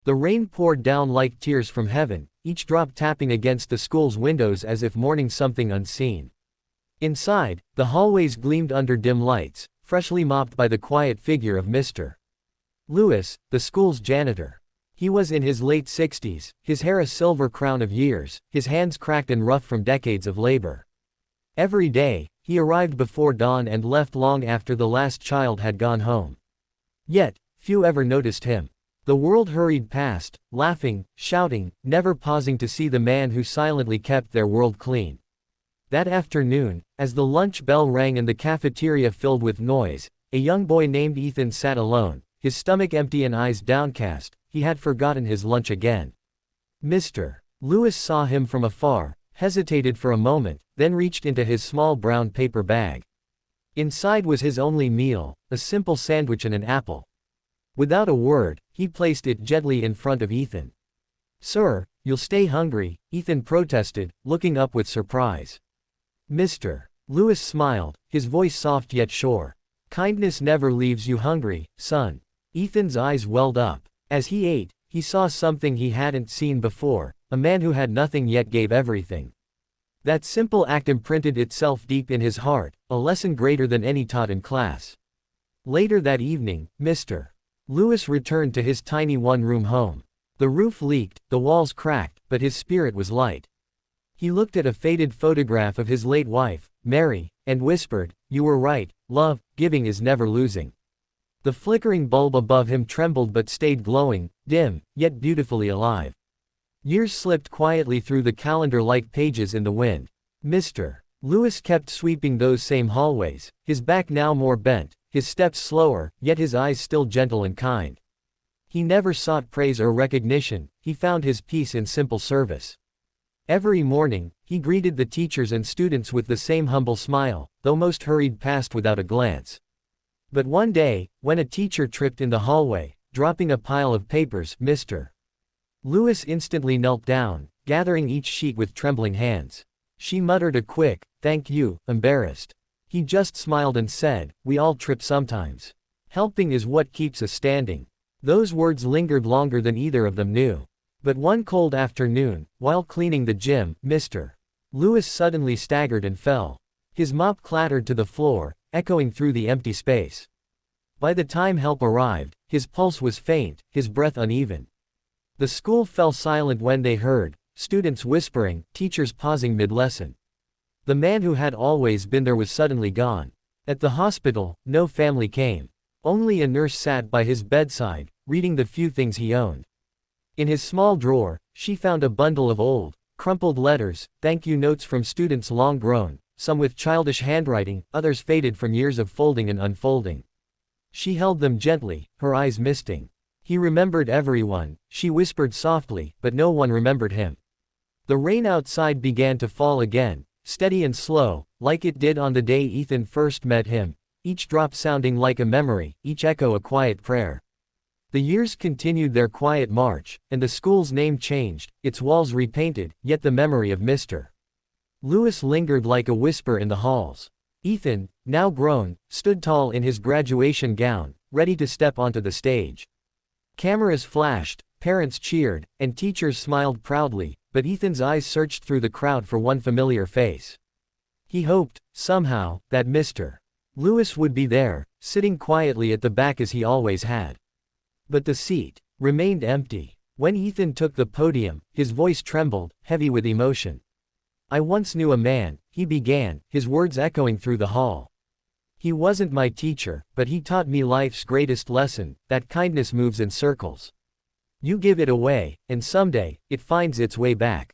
The rain poured down like tears from heaven, each drop tapping against the school's windows as if mourning something unseen. Inside, the hallways gleamed under dim lights, freshly mopped by the quiet figure of Mr. Lewis, the school's janitor. He was in his late 60s, his hair a silver crown of years, his hands cracked and rough from decades of labor. Every day, he arrived before dawn and left long after the last child had gone home. Yet, few ever noticed him. The world hurried past, laughing, shouting, never pausing to see the man who silently kept their world clean. That afternoon, as the lunch bell rang and the cafeteria filled with noise, a young boy named Ethan sat alone, his stomach empty and eyes downcast. He had forgotten his lunch again. Mr. Lewis saw him from afar, hesitated for a moment, then reached into his small brown paper bag. Inside was his only meal, a simple sandwich and an apple. Without a word, he placed it gently in front of Ethan. "Sir, you'll stay hungry," Ethan protested, looking up with surprise. Mr. Lewis smiled, his voice soft yet sure. "Kindness never leaves you hungry, son." Ethan's eyes welled up. As he ate, he saw something he hadn't seen before, a man who had nothing yet gave everything. That simple act imprinted itself deep in his heart, a lesson greater than any taught in class. Later that evening, Mr. Lewis returned to his tiny one-room home. The roof leaked, the walls cracked, but his spirit was light. He looked at a faded photograph of his late wife, Mary, and whispered, "You were right, love, giving is never losing." The flickering bulb above him trembled but stayed glowing, dim, yet beautifully alive. Years slipped quietly through the calendar like pages in the wind. Mr. Lewis kept sweeping those same hallways, his back now more bent, his steps slower, yet his eyes still gentle and kind. He never sought praise or recognition, he found his peace in simple service. Every morning, he greeted the teachers and students with the same humble smile, though most hurried past without a glance. But one day, when a teacher tripped in the hallway, dropping a pile of papers, Mr. Lewis instantly knelt down, gathering each sheet with trembling hands. She muttered a quick, "Thank you," embarrassed. He just smiled and said, "We all trip sometimes. Helping is what keeps us standing." Those words lingered longer than either of them knew. But one cold afternoon, while cleaning the gym, Mr. Lewis suddenly staggered and fell. His mop clattered to the floor, echoing through the empty space. By the time help arrived, his pulse was faint, his breath uneven. The school fell silent when they heard, students whispering, teachers pausing mid-lesson. The man who had always been there was suddenly gone. At the hospital, no family came. Only a nurse sat by his bedside, reading the few things he owned. In his small drawer, she found a bundle of old, crumpled letters, thank you notes from students long grown, some with childish handwriting, others faded from years of folding and unfolding. She held them gently, her eyes misting. He remembered everyone, she whispered softly, but no one remembered him. The rain outside began to fall again, steady and slow, like it did on the day Ethan first met him, each drop sounding like a memory, each echo a quiet prayer. The years continued their quiet march, and the school's name changed, its walls repainted, yet the memory of Mr. Lewis lingered like a whisper in the halls. Ethan, now grown, stood tall in his graduation gown, ready to step onto the stage. Cameras flashed, parents cheered, and teachers smiled proudly, but Ethan's eyes searched through the crowd for one familiar face. He hoped, somehow, that Mr. Lewis would be there, sitting quietly at the back as he always had. But the seat remained empty. When Ethan took the podium, his voice trembled, heavy with emotion. "I once knew a man," he began, his words echoing through the hall. "He wasn't my teacher, but he taught me life's greatest lesson, that kindness moves in circles. You give it away, and someday, it finds its way back."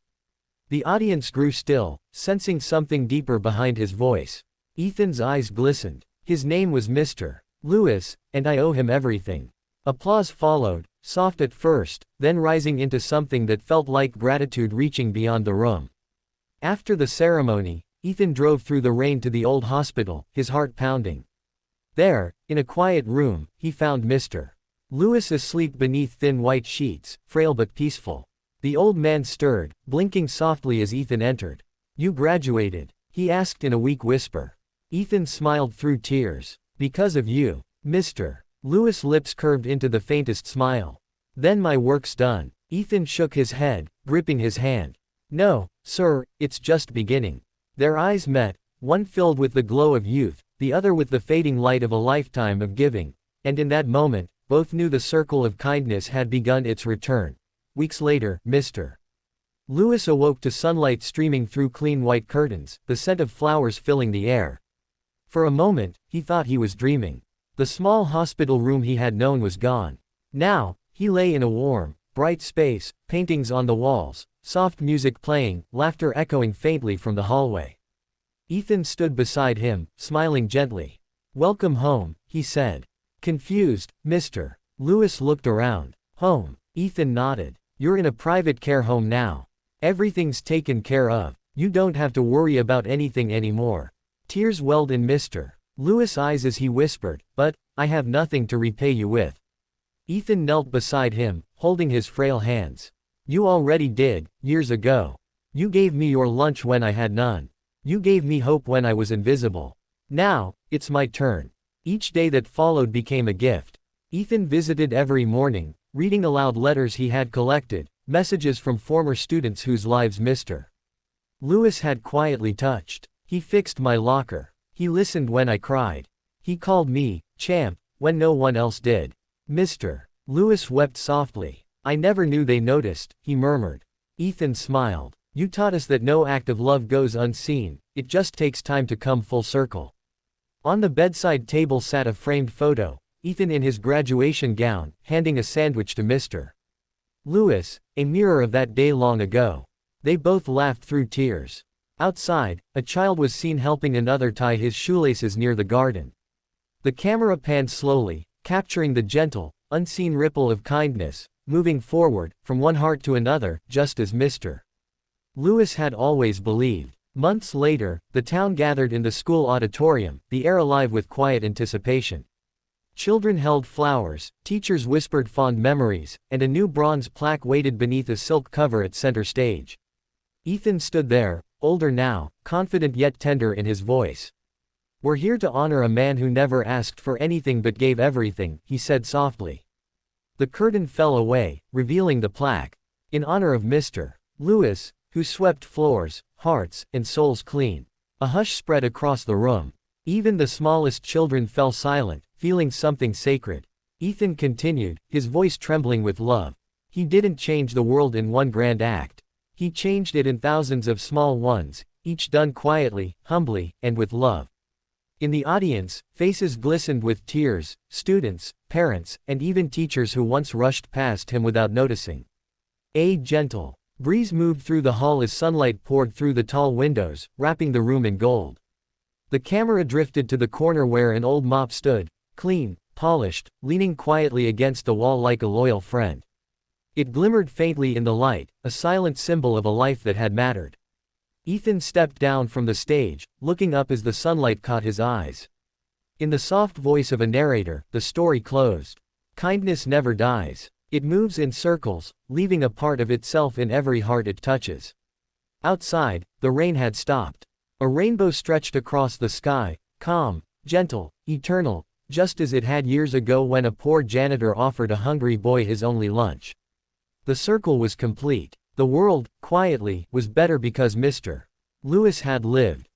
The audience grew still, sensing something deeper behind his voice. Ethan's eyes glistened. His name was Mr. Lewis, and I owe him everything. Applause followed, soft at first, then rising into something that felt like gratitude reaching beyond the room. After the ceremony, Ethan drove through the rain to the old hospital, his heart pounding. There, in a quiet room, he found Mr. Lewis asleep beneath thin white sheets, frail but peaceful. The old man stirred, blinking softly as Ethan entered. "You graduated?" he asked in a weak whisper. Ethan smiled through tears. "Because of you." Mr. Lewis' lips curved into the faintest smile. Then my work's done. Ethan shook his head, gripping his hand. No, sir, it's just beginning. Their eyes met, one filled with the glow of youth, the other with the fading light of a lifetime of giving, and in that moment, both knew the circle of kindness had begun its return. Weeks later, Mr. Lewis awoke to sunlight streaming through clean white curtains, the scent of flowers filling the air. For a moment, he thought he was dreaming. The small hospital room he had known was gone. Now, he lay in a warm, bright space, paintings on the walls, soft music playing, laughter echoing faintly from the hallway. Ethan stood beside him, smiling gently. "Welcome home," he said. Confused, Mr. Lewis looked around. "Home." Ethan nodded. "You're in a private care home now. Everything's taken care of. You don't have to worry about anything anymore." Tears welled in Mr. Lewis' eyes as he whispered, "But, I have nothing to repay you with." Ethan knelt beside him, holding his frail hands. "You already did, years ago. You gave me your lunch when I had none. You gave me hope when I was invisible. Now, it's my turn." Each day that followed became a gift. Ethan visited every morning, reading aloud letters he had collected, messages from former students whose lives Mr. Lewis had quietly touched. He fixed my locker. He listened when I cried. He called me, champ, when no one else did. Mr. Lewis wept softly. "I never knew they noticed," he murmured. Ethan smiled. "You taught us that no act of love goes unseen, it just takes time to come full circle." On the bedside table sat a framed photo, Ethan in his graduation gown, handing a sandwich to Mr. Lewis, a mirror of that day long ago. They both laughed through tears. Outside, a child was seen helping another tie his shoelaces near the garden. The camera panned slowly, capturing the gentle, unseen ripple of kindness, moving forward, from one heart to another, just as Mr. Lewis had always believed. Months later, the town gathered in the school auditorium, the air alive with quiet anticipation. Children held flowers, teachers whispered fond memories, and a new bronze plaque waited beneath a silk cover at center stage. Ethan stood there, older now, confident yet tender in his voice. "We're here to honor a man who never asked for anything but gave everything," he said softly. The curtain fell away, revealing the plaque. "In honor of Mr. Lewis, who swept floors, hearts, and souls clean." A hush spread across the room. Even the smallest children fell silent, feeling something sacred. Ethan continued, his voice trembling with love. "He didn't change the world in one grand act. He changed it in thousands of small ones, each done quietly, humbly, and with love." In the audience, faces glistened with tears, students, parents, and even teachers who once rushed past him without noticing. A gentle breeze moved through the hall as sunlight poured through the tall windows, wrapping the room in gold. The camera drifted to the corner where an old mop stood, clean, polished, leaning quietly against the wall like a loyal friend. It glimmered faintly in the light, a silent symbol of a life that had mattered. Ethan stepped down from the stage, looking up as the sunlight caught his eyes. In the soft voice of a narrator, the story closed. Kindness never dies. It moves in circles, leaving a part of itself in every heart it touches. Outside, the rain had stopped. A rainbow stretched across the sky, calm, gentle, eternal, just as it had years ago when a poor janitor offered a hungry boy his only lunch. The circle was complete. The world, quietly, was better because Mr. Lewis had lived.